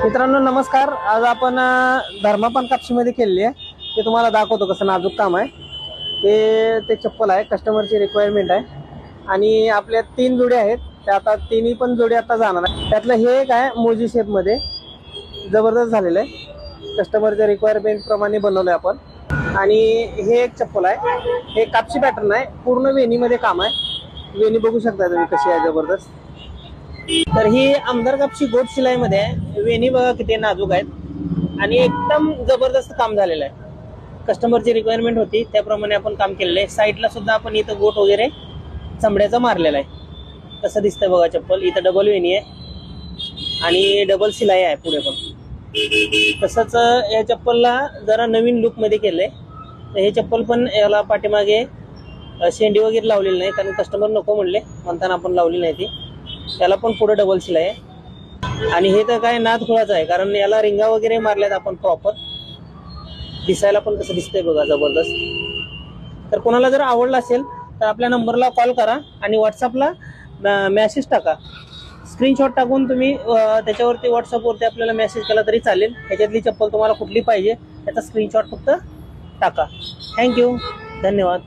मित्रांनो नमस्कार। आज आपण धर्मापान कापशीमध्ये केलेली आहे, ते तुम्हाला दाखवतो कसं नाजूक काम आहे। ते चप्पल आहे, कस्टमरची रिक्वायरमेंट आहे आणि आपल्या 3 जोड्या आहेत, त्या आता तिन्ही पण जोडी आता जाणार आहे। त्यातलं हे एक आहे मोजी शेप मध्ये, जबरदस्त झालेलं आहे, कस्टमरच्या रिक्वायरमेंट प्रमाणे बनवलंय आपण। आणि हे एक चप्पल आहे, हे कापशी पॅटर्न आहे, पूर्ण वेणीमध्ये काम आहे। वेणी बघू शकता तुम्ही कशी आहे, जबरदस्त। तर ही आमदार कापशी गोट शिलाई मध्ये आहे। वेणी बघा किती नाजूक आहेत आणि एकदम जबरदस्त काम झालेलं आहे। कस्टमरची रिक्वायरमेंट होती त्याप्रमाणे आपण काम केलेलं आहे। साईडला सुद्धा आपण इथं गोट वगैरे चमड्याचा मारलेला आहे। कसं दिसतंय बघा चप्पल। इथं डबल वेणी आहे आणि डबल शिलाई आहे पुढे पण। तसंच या चप्पलला जरा नवीन लुक मध्ये केलंय। तर हे चप्पल पण याला पाठीमागे शेंडी वगैरे लावलेली नाही, कारण कस्टमर नको म्हणले म्हणताना आपण लावली नाही ती। त्याला पण पुढे डबल शिलाई आहे आणि हे तर काय नाद खुळाचं आहे, कारण याला रिंगा वगैरे मारल्यात आपण प्रॉपर। दिसायला पण कसं दिसतंय बघा, जबरदस्त। तर कोणाला जर आवडला असेल तर आपल्या नंबरला कॉल करा आणि व्हॉट्सअपला मेसेज टाका। स्क्रीनशॉट टाकून तुम्ही त्याच्यावरती व्हॉट्सअपवरती आपल्याला मेसेज केला तरी चालेल। ह्याच्यातली चप्पल तुम्हाला कुठली पाहिजे त्याचा स्क्रीनशॉट फक्त टाका। थँक्यू, धन्यवाद।